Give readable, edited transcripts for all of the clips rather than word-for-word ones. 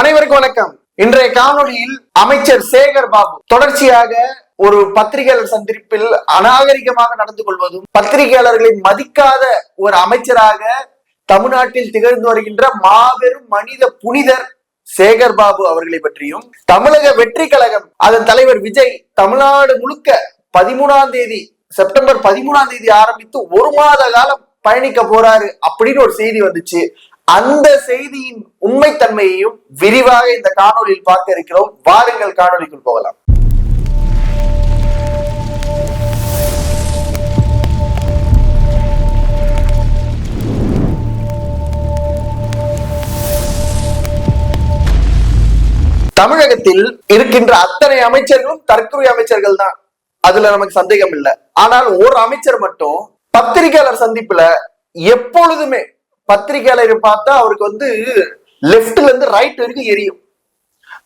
அனைவருக்கும் வணக்கம். இன்றைய காணொலியில் அமைச்சர் சேகர் பாபு தொடர்ச்சியாக ஒரு பத்திரிகையாளர் சந்திப்பில் அநாகரிகமாக நடந்து கொள்வதும், பத்திரிகையாளர்களை மதிக்காத ஒரு அமைச்சராக தமிழ்நாட்டில் திகழ்ந்து வருகின்ற மாபெரும் மனித புனிதர் சேகர் பாபு அவர்களை பற்றியும், தமிழக வெற்றி கழகம் அதன் தலைவர் விஜய் தமிழ்நாடு முழுக்க 13ஆம் தேதி செப்டம்பர் 13ஆம் தேதி ஆரம்பித்து ஒரு மாத காலம் பயணிக்க போறாரு அப்படின்னு ஒரு செய்தி வந்துச்சு. அந்த செய்தியின் உண்மைத்தன்மையையும் விரிவாக இந்த காணொலியில் பார்க்க இருக்கிறோம். வாருங்கள் காணொலிக்குள் போகலாம். தமிழகத்தில் இருக்கின்ற அத்தனை அமைச்சர்களும் தற்கொலை அமைச்சர்கள் தான், அதுல நமக்கு சந்தேகம் இல்லை. ஆனால் ஒரு அமைச்சர் மட்டும் பத்திரிகையாளர் சந்திப்புல எப்பொழுதுமே பத்திரிகையாளரை பார்த்தா அவருக்கு லெப்ட்ல இருந்து ரைட் வரைக்கும் எரியும்.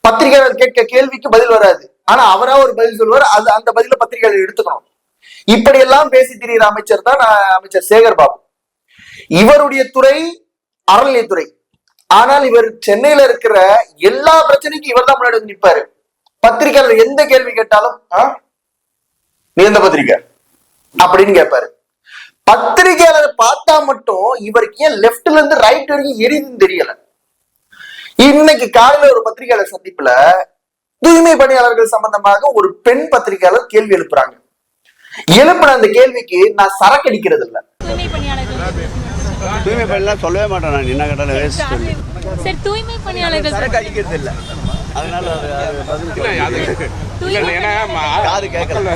பத்திரிகையாளர் கேட்க கேள்விக்கு பதில் வராது, ஆனா அவரா ஒரு பதில் சொல்வார். அந்த பதில பத்திரிகையாளர் எடுத்துக்கணும். இப்படி எல்லாம் பேசி திரிகிற அமைச்சர் தான் அமைச்சர் சேகர் பாபு. இவருடைய துறை அறநிலையத்துறை. ஆனால் இவர் சென்னையில இருக்கிற எல்லா பிரச்சனைக்கும் இவர் தான் முன்னாடி வந்து நிற்பாரு. பத்திரிகையாளர் எந்த கேள்வி கேட்டாலும் நீ எந்த பத்திரிகை அப்படின்னு கேட்பாரு. பத்திரிகையாளர் பார்த்தா மட்டும் இவருக்கு ஏன் லெப்ட்ல இருந்து ரைட் வரைக்கும் எரியுதுன்னு தெரியல. இன்னைக்கு காலையில ஒரு பத்திரிகையாளர் சந்திப்புல தூய்மை பணியாளர்கள் சம்பந்தமாக ஒரு பெண் பத்திரிகையாளர் கேள்வி எழுப்புறாங்க. எழுப்பின அந்த கேள்விக்கு நான் சரக்கு அடிக்கிறது இல்ல. தூய்மை பணியாளர் சொல்லவே மாட்டேன். நான் என்ன கேட்டாலும் தூய்மை பணியாளர்கள் சரக்கு அடிக்கிறது இல்ல. அதனால யாரு கேட்கல.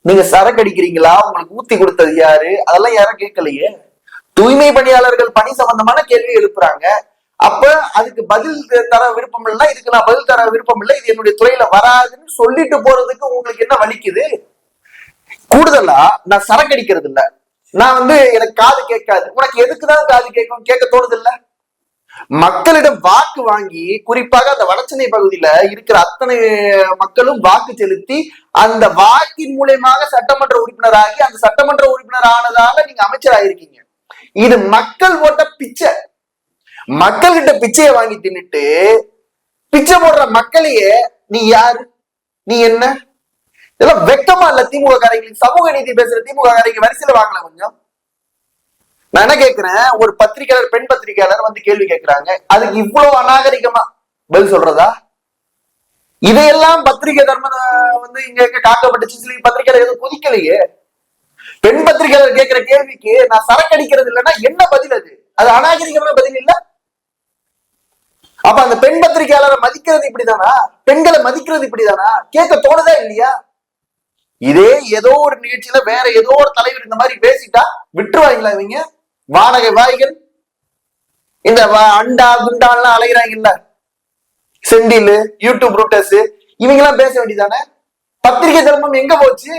நீங்க சரக்கு அடிக்கிறீங்களா, உங்களுக்கு ஊத்தி கொடுத்தது யாரு, அதெல்லாம் யாரும் கேட்கலையே. தூய்மை பணியாளர்கள் பணி சம்பந்தமான கேள்வி எழுப்புறாங்க. அப்ப அதுக்கு பதில் தர விருப்பம் இல்லை, இதுக்கு நான் பதில் தர விருப்பம் இல்லை, இது என்னுடைய துறையில வராதுன்னு சொல்லிட்டு போறதுக்கு உங்களுக்கு என்ன வலிக்குது? கூடுதலா நான் சரக்கு அடிக்கிறது இல்ல, நான் எனக்கு காது கேட்காது. உனக்கு எதுக்குதான் காது கேட்கும்? கேட்க தோணுது இல்ல. மக்களிடம் வாக்கு வாங்கி, குறிப்பாக அந்த வடசென்னை பகுதியில இருக்கிற அத்தனை மக்களும் வாக்கு செலுத்தி அந்த வாக்கின் மூலமாக சட்டமன்ற உறுப்பினராகி அந்த சட்டமன்ற உறுப்பினர் ஆனதால நீங்க அமைச்சர் ஆயிருக்கீங்க. இது மக்கள் போட்ட பிச்சை. மக்கள் கிட்ட பிச்சையை வாங்கி தின்னுட்டு பிச்சை போடுற மக்களையே நீ யாரு, நீ என்ன, இதெல்லாம் வெக்கமா இல்ல? திமுக காரங்களுக்கு, சமூக நீதி பேசுற திமுக காரங்க வரிசையில வாங்கல கொஞ்சம். நான் என்ன கேட்கிறேன், ஒரு பத்திரிகையாளர், பெண் பத்திரிகையாளர் கேள்வி கேட்கிறாங்க, அதுக்கு இவ்வளவு அநாகரிகமா பதில் சொல்றதா? இதையெல்லாம் பத்திரிகை தர்ம இங்க காக்கப்பட்டுச்சு. சில பத்திரிகையாளர் எதுவும் கொதிக்கலையே. பெண் பத்திரிகையாளர் கேட்கிற கேள்விக்கு நான் சரக்கு அடிக்கிறது இல்லைன்னா என்ன பதில்? அது அநாகரிகமான பதில் இல்ல. அப்ப அந்த பெண் பத்திரிகையாளரை மதிக்கிறது இப்படிதானா? பெண்களை மதிக்கிறது இப்படிதானா? கேட்க தோணுதா இல்லையா? இதே ஏதோ ஒரு நிகழ்ச்சியில வேற ஏதோ ஒரு தலைவர் இந்த மாதிரி பேசிட்டா விட்டுருவாங்களா இவங்க? வானகை வாய்கள், இந்த அண்டா குண்டான்லாம் அலைகிறாங்கல்ல, செந்தில், யூடியூப் ரூட்டர்ஸ், இவங்க எல்லாம் பேச வேண்டியதானே? பத்திரிகை தர்மம் எங்க போச்சு?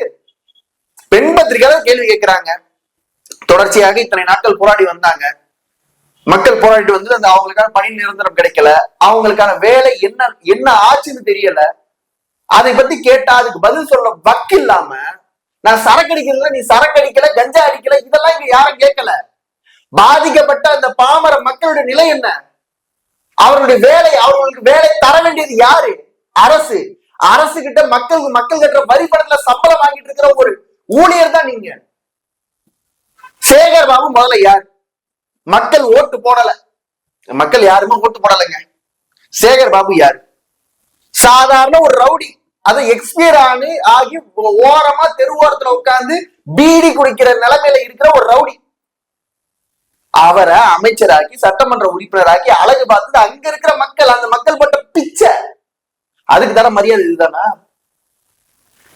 பெண் பத்திரிகையாளர் கேள்வி கேட்கிறாங்க. தொடர்ச்சியாக இத்தனை நாட்கள் போராடி வந்தாங்க. மக்கள் போராடிட்டு அந்த அவங்களுக்கான பணி நிரந்தரம் கிடைக்கல, அவங்களுக்கான வேலை என்ன ஆச்சுன்னு தெரியல. அதை பத்தி கேட்டா அதுக்கு பதில் சொல்ல வக்கு இல்லாம, நான் சரக்கு அடிக்கல, நீ சரக்கு அடிக்கல, கஞ்சா அடிக்கல, இதெல்லாம் இங்க யாரும் கேட்கல. பாதிக்கப்பட்ட அந்த பாமர மக்களுடைய நிலை என்ன? அவர்களுடைய அவர்களுக்கு வேலை தர வேண்டியது யாரு? அரசு. அரசு கிட்ட மக்கள் கட்டுற வரி பணத்துல சம்பளம் வாங்கிட்டு இருக்கிற ஒரு ஊழியர் தான் நீங்க. சேகர் பாபு முதல்ல யார்? மக்கள் ஓட்டு போடல, மக்கள் யாருமே ஓட்டு போடலைங்க. சேகர் பாபு யாரு? சாதாரண ஒரு ரவுடி. அதை எக்ஸ்பயர் ஆகி ஓரமா தெருவோரத்துல உட்கார்ந்து பீடி குடிக்கிற நிலைமையில இருக்கிற ஒரு ரவுடி. அவரை அமைச்சராக்கி சட்டமன்ற உறுப்பினராக்கி அழகு பார்த்து அங்க இருக்கிற மக்கள், அந்த மக்கள் பட்ட பிச்சை, அதுக்கு தர மரியாதை இதுதானா?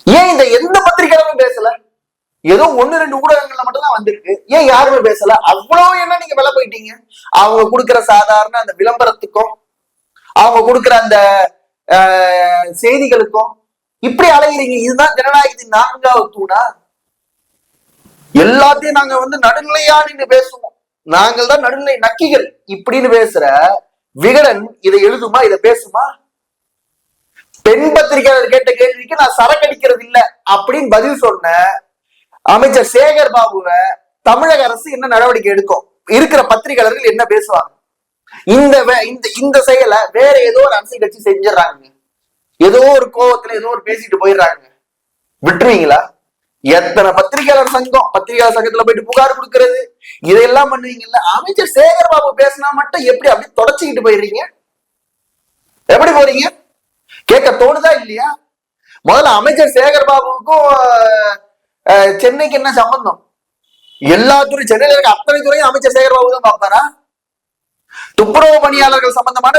ஏன் இந்த எந்த பத்திரிகையாளரும் பேசல? ஏதோ 1-2 ஊடகங்கள்ல மட்டும் தான் வந்திருக்கு. ஏன் யாருமே பேசல? அவ்வளவு என்ன நீங்க விலை போயிட்டீங்க? அவங்க கொடுக்கிற சாதாரண அந்த விளம்பரத்துக்கும், அவங்க கொடுக்கிற அந்த செய்திகளுக்கும் இப்படி அலைகிறீங்க. இதுதான் ஜனநாயகத்தின் 4வது தூணா? எல்லாத்தையும் நாங்க நடுநிலையா நின்று பேசுவோம், நாங்கள் தான் நடுநிலை நக்கிகள் இப்படின்னு பேசுற விகடன் இதை எழுதுமா, இதை பேசுமா? பெண் பத்திரிகையாளர் கேட்ட கேள்விக்கு நான் சரக்கு அடிக்கிறது இல்ல அப்படின்னு பதில் சொன்ன அமைச்சர் சேகர் பாபுவை தமிழக அரசு என்ன நடவடிக்கை எடுக்கும்? இருக்கிற பத்திரிகையாளர்கள் என்ன பேசுவாங்க? இந்த செயலை வேற ஏதோ ஒரு அரசியல் கட்சி செஞ்சிடறாங்க, ஏதோ ஒரு கோவத்துல ஏதோ ஒரு பேசிட்டு போயிடுறாங்க, விட்டுருவீங்களா? எத்தனை பத்திரிகையாளர் சங்கத்துல போயிட்டு புகார் கொடுக்கறது, இதையெல்லாம் பண்ணுவீங்கல்ல. அமைச்சர் சேகர் பாபு பேசினா மட்டும் எப்படி அப்படி தொடச்சிக்கிட்டு போயிடுறீங்க? எப்படி போறீங்க? கேட்க தோணுதா இல்லையா? முதல்ல அமைச்சர் சேகர் பாபுவுக்கும் சென்னைக்கு என்ன சம்பந்தம்? எல்லா துறை, சென்னையில இருக்க அத்தனை துறையும் அமைச்சர் சேகர் பாபு தான் பார்ப்பாரா? துப்புரவு பணியாளர்கள் சம்பந்தமான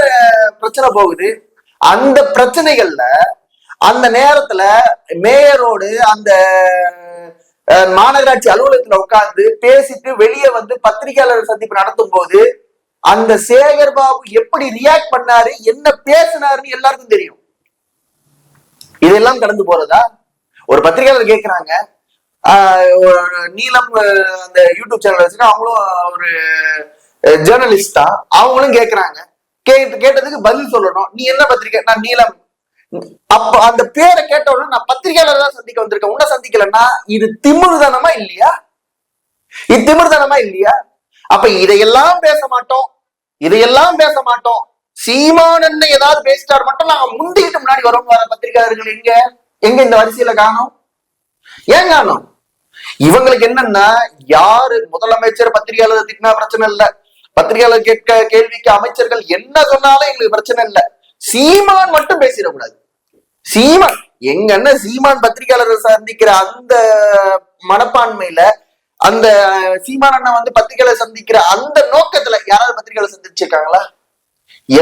பிரச்சனை போகுது. அந்த பிரச்சனைகள்ல அந்த நேரத்துல மேயரோடு அந்த மாநகராட்சி அலுவலகத்துல உட்கார்ந்து பேசிட்டு வெளியே வந்து பத்திரிகையாளர் சந்திப்பு நடத்தும் போது அந்த சேகர் பாபு எப்படி ரியாக்ட் பண்ணாரு, என்ன பேசினாருன்னு எல்லாருக்கும் தெரியும். இதெல்லாம் கடந்து போறதா? ஒரு பத்திரிகையாளர் கேட்கிறாங்க, நீலம் அந்த யூடியூப் சேனல் வச்சுன்னா அவங்களும் ஒரு ஜேர்னலிஸ்ட் தான், அவங்களும் கேட்கிறாங்க. கேட்டதுக்கு பதில் சொல்லணும். நீ என்ன பத்திரிகை? நான் நீலம். அப்ப அந்த பேரை கேட்ட உடனே நான் பத்திரிகையாளர் தான் சந்திக்க வந்திருக்கேன், உன்ன சந்திக்கலன்னா இது திமிர்தனமா இல்லையா? இது திமிர்தனமா இல்லையா? அப்ப இதையெல்லாம் பேச மாட்டோம், இதையெல்லாம் பேச மாட்டோம். சீமானன் ஏதாவது பேசிட்டார் மட்டும் நாங்க முந்திக்கிட்டு முன்னாடி வரோம். வர பத்திரிகையாளர்கள் எங்க எங்க இந்த வரிசையில காணோம்? ஏன் காணோம்? இவங்களுக்கு என்னன்னா, யாரு முதலமைச்சர் பத்திரிகையாளர் திட்டினா பிரச்சனை இல்ல, பத்திரிகையாளர் கேட்க கேள்விக்கு அமைச்சர்கள் என்ன சொன்னாலும் எங்களுக்கு பிரச்சனை இல்ல, சீமான் மட்டும் பேசிடக்கூடாது. சீமான் எங்க அண்ணன் சீமான் பத்திரிகையாளர் சந்திக்கிற அந்த மனப்பான்மையில, அந்த சீமான் அண்ணன் வந்து பத்திரிகையாளர் சந்திக்கிற அந்த நோக்கத்துல யாராவது பத்திரிகையாளர் சந்திச்சிருக்காங்களா?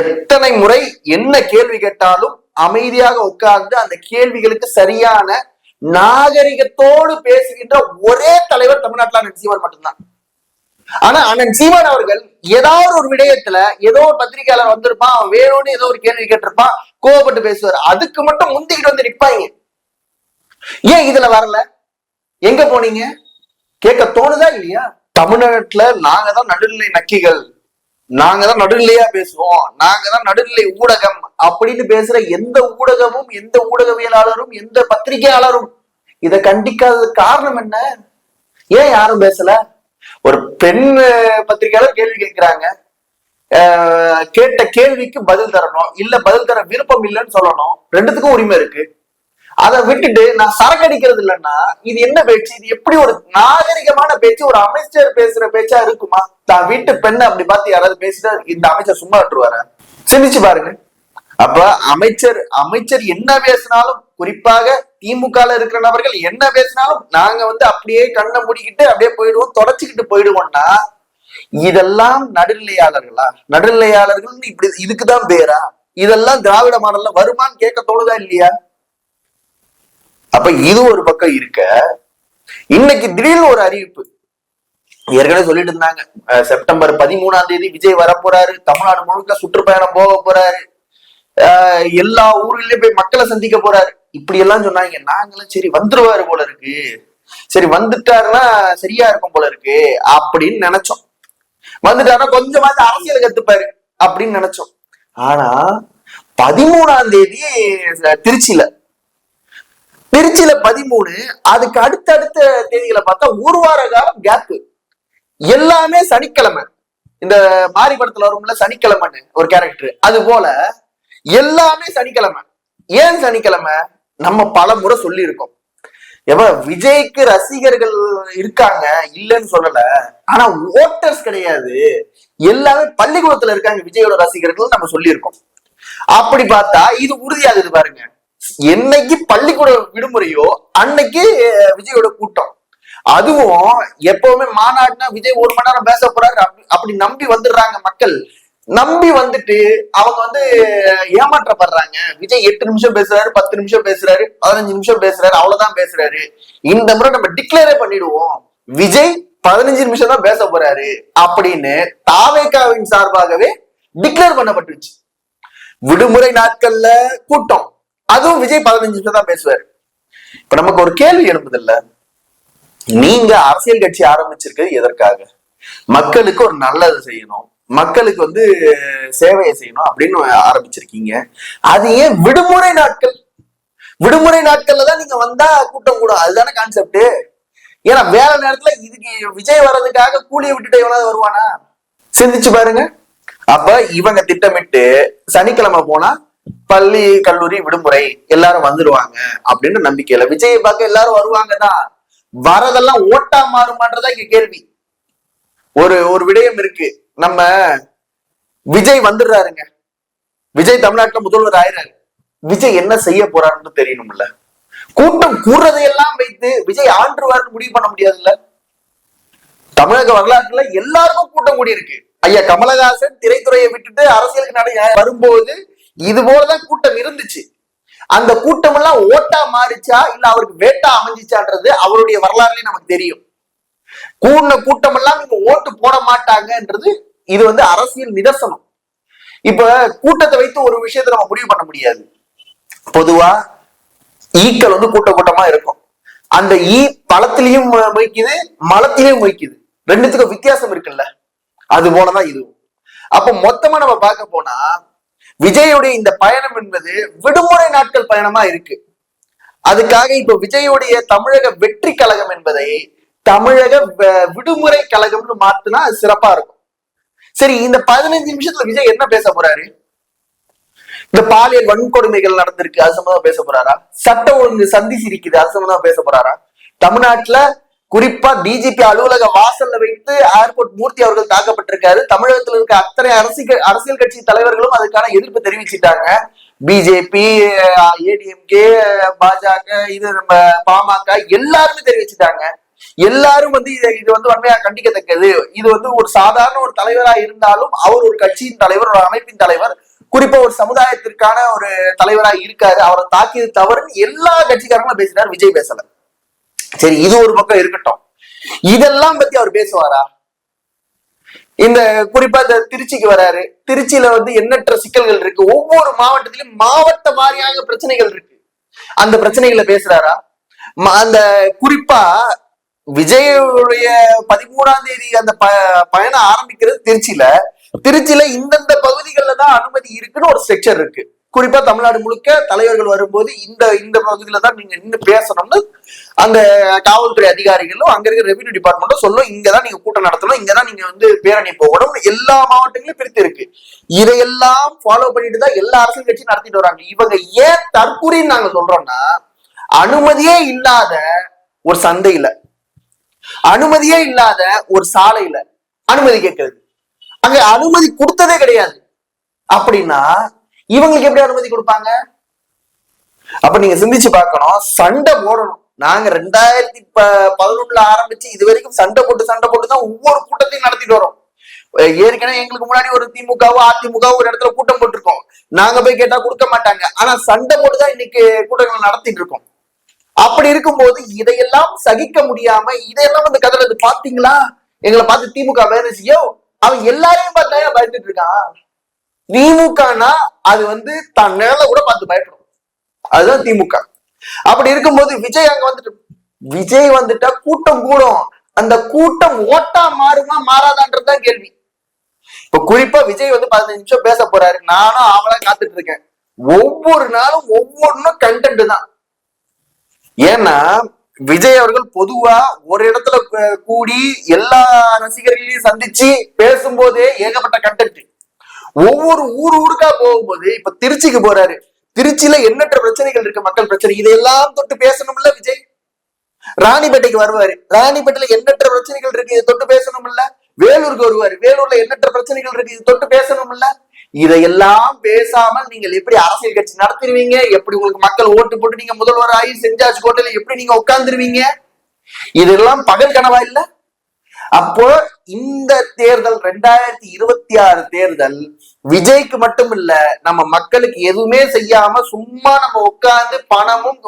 எத்தனை முறை என்ன கேள்வி கேட்டாலும் அமைதியாக உட்கார்ந்து அந்த கேள்விகளுக்கு சரியான நாகரிகத்தோடு பேசுகின்ற ஒரே தலைவர் தமிழ்நாட்டில் அண்ணன் சீமான் மட்டும்தான். ஆனா அண்ணன் சீமான் அவர்கள் ஏதாவது ஒரு விடயத்துல ஏதோ ஒரு பத்திரிகையாளர் வந்திருப்பான், அவன் வேணும்னு ஏதோ ஒரு கேள்வி கேட்டிருப்பான், கோவப்பட்டு பேசுவார், அதுக்கு மட்டும் முந்திக்கிட்டு வந்து நிற்பாங்க. ஏன் இதுல வரல? எங்க போனீங்க? கேட்க தோணுதா இல்லையா? தமிழ்நாட்டுல நாங்க தான் நடுநிலை நக்கிகள், நாங்க தான் நடுநிலையா பேசுவோம், நாங்க தான் நடுநிலை ஊடகம் அப்படின்னு பேசுற எந்த ஊடகமும், எந்த ஊடகவியலாளரும், எந்த பத்திரிகையாளரும் இதை கண்டிக்காததுக்கு காரணம் என்ன? ஏன் யாரும் பேசல? ஒரு பெண் பத்திரிகையாளர் கேள்வி கேட்கிறாங்க, கேட்ட கேள்விக்கு பதில் தரணும், இல்ல பதில் தர விருப்பம் இல்லைன்னு சொல்லணும், ரெண்டுத்துக்கும் உரிமை இருக்கு. அதை விட்டுட்டு நான் சரக்கு அடிக்கிறது இல்லைன்னா இது என்ன பேச்சு? இது எப்படி ஒரு நாகரிகமான பேச்சு? ஒரு அமைச்சர் பேசுற பேச்சா இருக்குமா? தான் வீட்டு பெண்ணை அப்படி பார்த்து யாராவது பேசிட்டு இந்த அமைச்சர் சும்மா விட்டுருவாரு? சிந்திச்சு பாருங்க. அப்ப அமைச்சர் என்ன பேசினாலும், குறிப்பாக திமுக இருக்கிற நபர்கள் என்ன பேசினாலும் நாங்க வந்து அப்படியே கண்ணை மூடிக்கிட்டு அப்படியே போயிடுவோம், தொடச்சிக்கிட்டு போயிடுவோம்னா இதெல்லாம் நடுநிலையாளர்களா? நடுநிலையாளர்கள் இப்படி இதுக்குதான் பேரா? இதெல்லாம் திராவிட மாடல்ல வருமானு கேட்க தோணுதா இல்லையா? அப்ப இது ஒரு பக்கம் இருக்க, இன்னைக்கு திடீர்னு ஒரு அறிவிப்பு. ஏற்கனவே சொல்லிட்டு இருந்தாங்க, செப்டம்பர் 13 விஜய் வரப்போறாரு, தமிழ்நாடு முழுக்க சுற்றுப்பயணம் போக போறாரு, எல்லா ஊர்லயும் போய் மக்களை சந்திக்க போறாரு, இப்படி எல்லாம் சொன்னாங்க. நாங்களும் சரி வந்துருவாரு போல இருக்கு, சரி வந்துட்டாருன்னா சரியா இருக்கும் போல இருக்கு அப்படின்னு நினைச்சோம். வந்துட்டாருன்னா கொஞ்சமாவது அரசியல் கத்துப்பாரு அப்படின்னு நினைச்சோம். ஆனா 13 திருச்சியில 13, அதுக்கு அடுத்தடுத்த தேதிகளை பார்த்தா ஒரு வார காலம் கேப், எல்லாமே சனிக்கிழமை. இந்த மாரி படத்துல வரும்ல சனிக்கிழமைன்னு ஒரு கேரக்டர், அது போல எல்லாமே சனிக்கிழமை. ஏன் சனிக்கிழமை? நம்ம பல முறை சொல்லி இருக்கோம், விஜய்க்கு ரசிகர்கள் இருக்காங்க இல்லைன்னு சொல்லல, ஆனா ஓட்டர்ஸ் கிடையாது, எல்லாமே பள்ளிக்கூடத்துல இருக்காங்க விஜயோட ரசிகர்கள் நம்ம சொல்லி இருக்கோம். அப்படி பார்த்தா இது உறுதியாகுது பாருங்க. என்னைக்கு பள்ளிக்கூட விடுமுறையோ அன்னைக்கு விஜயோட கூட்டம். அதுவும் எப்பவுமே மாநாடுனா விஜய் 1 மணி நேரம் பேச போறாரு அப்படி நம்பி வந்துடுறாங்க மக்கள். நம்பி வந்துட்டு அவங்க வந்து ஏமாற்றப்படுறாங்க. விஜய் 8 நிமிஷம் பேசுறாரு, 10 நிமிஷம் பேசுறாரு, 15 நிமிஷம் பேசுறாரு, அவ்வளவுதான் பேசுறாரு. இந்த முறை நம்ம டிக்ளேரே பண்ணிடுவோம், விஜய் 15 நிமிஷம் தான் பேச போறாரு அப்படின்னு தாவேகாவின் சார்பாகவே டிக்ளேர் பண்ணப்பட்டுருச்சு. விடுமுறை நாட்கள்ல கூட்டம், அதுவும் விஜய் 15 நிமிஷம் தான் பேசுவாரு. இப்ப நமக்கு ஒரு கேள்வி எழுப்புது இல்ல, நீங்க அரசியல் கட்சி ஆரம்பிச்சிருக்கிறது எதற்காக? மக்களுக்கு ஒரு நல்லது செய்யணும், மக்களுக்கு வந்து சேவையை செய்யணும் அப்படின்னு ஆரம்பிச்சிருக்கீங்க. அது ஏன் விடுமுறை நாட்கள்? விடுமுறை நாட்கள்ல தான் நீங்க வந்தா கூட்டம் கூடும், அதுதானே கான்செப்ட். ஏன்னா வேலை நேரத்துல இதுக்கு விஜய் வர்றதுக்காக கூலியை விட்டுட்டு எவனாவது வருவானா? சிந்திச்சு பாருங்க. அப்ப இவங்க திட்டமிட்டு சனிக்கிழமை போனா பள்ளி கல்லூரி விடுமுறை எல்லாரும் வந்துருவாங்க அப்படின்னு நம்பிக்கையில விஜயை பார்க்க எல்லாரும் வருவாங்கதான். வரதெல்லாம் ஓட்டா மாறுமான்றதா இங்க கேள்வி. ஒரு விடயம் இருக்கு. நம்ம விஜய் வந்துடுறாருங்க, விஜய் தமிழ்நாட்டுல முதல்வர் ஆயிராரு. விஜய் என்ன செய்ய போறாருன்னு தெரியணும்ல. கூட்டம் கூடுறதையெல்லாம் வைத்து விஜய் ஆண்டுவாருன்னு முடிவு பண்ண முடியாதுல்ல. தமிழக வரலாற்றுல எல்லாருக்கும் கூட்டம் கூடி இருக்கு. ஐயா கமலஹாசன் திரைத்துறையை விட்டுட்டு அரசியலுக்கு வரும்போது இது போலதான் கூட்டம் இருந்துச்சு. அந்த கூட்டம் எல்லாம் ஓட்டா மாறிச்சா இல்ல அவருக்கு வேட்டா அமைஞ்சிச்சான்றது அவருடைய வரலாறுலயே நமக்கு தெரியும். கூட்டம் எல்லாம் இங்க ஓட்டு போட மாட்டாங்கன்றது இது அரசியல் நிதர்சனம். இப்ப கூட்டத்தை வைத்து ஒரு விஷயத்தை நம்ம முடிவு பண்ண முடியாது. பொதுவா ஈக்கள் கூட்டமா இருக்கும். அந்த ஈ பழத்திலையும் மொய்க்குது, மலத்திலையும் மொய்க்குது. ரெண்டுத்துக்கும் வித்தியாசம் இருக்குல்ல. அது போலதான் இதுவும். அப்ப மொத்தமா நம்ம பார்க்க போனா விஜயுடைய இந்த பயணம் என்பது விடுமுறை நாட்கள் பயணமா இருக்கு. அதுக்காக இப்ப விஜயுடைய தமிழக வெற்றி கழகம் என்பதை தமிழக விடுமுறை கழகம்னு மாத்தினா அது சிறப்பா இருக்கும். சரி, இந்த 15 நிமிஷத்துல விஜய் என்ன பேச போறாரு? இந்த பாலியல் வன்கொடுமைகள் நடந்திருக்கு, அது சம்பந்தமா பேச போறாரா? சட்ட ஒழுங்கு சந்தி சிரிக்குது, அது சம்பந்தமா பேச போறாரா? தமிழ்நாட்டுல குறிப்பா டிஜிபி அலுவலக வாசல்ல வைத்து ஏர்போர்ட் மூர்த்தி அவர்கள் தாக்கப்பட்டிருக்காரு. தமிழகத்தில் இருக்க அத்தனை அரசியல் கட்சி தலைவர்களும் அதுக்கான எதிர்ப்பு தெரிவிச்சுட்டாங்க. பிஜேபி, ஏடிஎம்கே, பாஜக, இது நம்ம பாமக எல்லாருமே தெரிவிச்சுட்டாங்க. எல்லாரும் இது வன்மையா கண்டிக்கத்தக்கது. இது ஒரு சாதாரண ஒரு தலைவரா இருந்தாலும் அவர் ஒரு கட்சியின் தலைவர், ஒரு அமைப்பின் தலைவர், குறிப்பா ஒரு சமுதாயத்திற்கான ஒரு தலைவரா இருக்காரு. அவரை தாக்கியது தவறுன்னு எல்லா கட்சிக்காரங்களும் பேசினார், விஜய் பேசல. சரி, இது ஒரு பக்கம் இருக்கட்டும். இதெல்லாம் பத்தி அவர் பேசுவாரா? இந்த குறிப்பா இந்த திருச்சிக்கு வராரு. திருச்சியில எண்ணற்ற சிக்கல்கள் இருக்கு. ஒவ்வொரு மாவட்டத்திலும் மாவட்ட வாரியாக பிரச்சனைகள் இருக்கு. அந்த பிரச்சனைகளை பேசுறாரா? அந்த குறிப்பா விஜயுடைய 13ஆம் தேதி அந்த பயணம் ஆரம்பிக்கிறது திருச்சியில இந்தந்த பகுதிகளில் தான் அனுமதி இருக்குன்னு ஒரு ஸ்ட்ரக்சர் இருக்கு. குறிப்பா தமிழ்நாடு முழுக்க தலைவர்கள் வரும்போது இந்த பகுதியில தான் நீங்க நின்று பேசணும்னு அந்த காவல்துறை அதிகாரிகளும் அங்க இருக்க ரெவென்யூ டிபார்ட்மெண்ட்டும் சொல்லும். இங்கதான் நீங்க கூட்டம் நடத்தணும், இங்கதான் நீங்க பேரணி போகணும். எல்லா மாவட்டங்களிலும் பிரித்து இருக்கு. இதையெல்லாம் ஃபாலோ பண்ணிட்டு தான் எல்லா அரசியல் கட்சியும் நடத்திட்டு வராங்க. இவங்க ஏன் தற்கூரின்னு நாங்க சொல்றோம்னா, அனுமதியே இல்லாத ஒரு சந்தையில, அனுமதியே இல்லாத ஒரு சாலையில அனுமதி கேட்கிறது. அங்க அனுமதி கொடுத்ததே கிடையாது. அப்படின்னா இவங்களுக்கு எப்படி அனுமதி கொடுப்பாங்க? அப்ப நீங்க சிந்திச்சு பார்க்கணும். சண்டை போடணும். நாங்க 2011 ஆரம்பிச்சு இது வரைக்கும் சண்டை போட்டு தான் ஒவ்வொரு கூட்டத்தையும் நடத்திட்டு வரோம். ஏற்கனவே எங்களுக்கு முன்னாடி ஒரு திமுகவோ அதிமுகவோ ஒரு இடத்துல கூட்டம் போட்டிருக்கோம். நாங்க போய் கேட்டா கொடுக்க மாட்டாங்க. ஆனா சண்டை போட்டுதான் இன்னைக்கு கூட்டங்கள் நடத்திட்டு இருக்கோம். அப்படி இருக்கும்போது இதையெல்லாம் சகிக்க முடியாம இதையெல்லாம் கதறது பாத்தீங்களா, எங்களை பார்த்து திமுக வேலை செய்யோ, அவன் எல்லாரையும் பார்த்தா பயந்துட்டு இருக்கான். திமுகனா அது தான் நிழல கூட பார்த்து பயப்படும். அதுதான் திமுக. அப்படி இருக்கும்போது விஜய் அங்க விஜய் வந்துட்டா கூட்டம் கூடும். அந்த கூட்டம் ஓட்டா மாறுமா மாறாதான்றதுதான் கேள்வி. இப்ப குறிப்பா விஜய் 15 நிமிஷம் பேச போறாரு. நானும் அவளா காத்துட்டு இருக்கேன். ஒவ்வொரு நாளும் ஒவ்வொன்னும் கண்டென்ட் தான். ஏன்னா விஜய் அவர்கள் பொதுவா ஒரு இடத்துல கூடி எல்லா ரசிகர்களையும் சந்திச்சு பேசும்போதே ஏகப்பட்ட கண்டென்ட். ஒவ்வொரு ஊருக்கா போகும்போது இப்ப திருச்சிக்கு போறாரு. திருச்சியில எண்ணற்ற பிரச்சனைகள் இருக்கு, மக்கள் பிரச்சனை. இதையெல்லாம் தொட்டு பேசணும்ல விஜய். ராணிப்பேட்டைக்கு வருவாரு. ராணிப்பேட்டையில எண்ணற்ற பிரச்சனைகள் இருக்கு, இதை தொட்டு பேசணும்ல. வேலூருக்கு வருவாரு. வேலூர்ல எண்ணற்ற பிரச்சனைகள் இருக்கு, இது தொட்டு பேசணும்ல. இதையெல்லாம் பேசாமல் நீங்கள் எப்படி அரசியல் கட்சி நடத்திடுவீங்க? எப்படி உங்களுக்கு மக்கள் ஓட்டு போட்டு நீங்க முதல்வர் ஆகி செஞ்சாச்சு கோட்டையில எப்படி நீங்க உட்கார்ந்துருவீங்க? இதெல்லாம் பகல் கனவா இல்ல? அப்போ இந்த தேர்தல் 2026 தேர்தல் விஜய்க்கு மட்டும் இல்ல, நம்ம மக்களுக்கு எதுவுமே செய்யாம சும்மா நம்ம உட்கார்ந்து பணமும்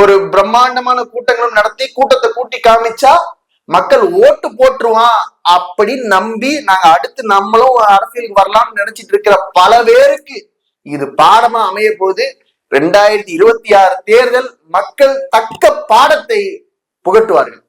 ஒரு பிரம்மாண்டமான கூட்டங்களும் நடத்தி கூட்டத்தை கூட்டி காமிச்சா மக்கள் ஓட்டு போட்டுருவான் அப்படின்னு நம்பி நாங்க அடுத்து நம்மளும் அரசியலுக்கு வரலாம்னு நினைச்சிட்டு இருக்கிற பல பேருக்கு இது பாடமா அமைய போது. 2026 தேர்தல் மக்கள் தக்க பாடத்தை புகட்டுவார்கள்.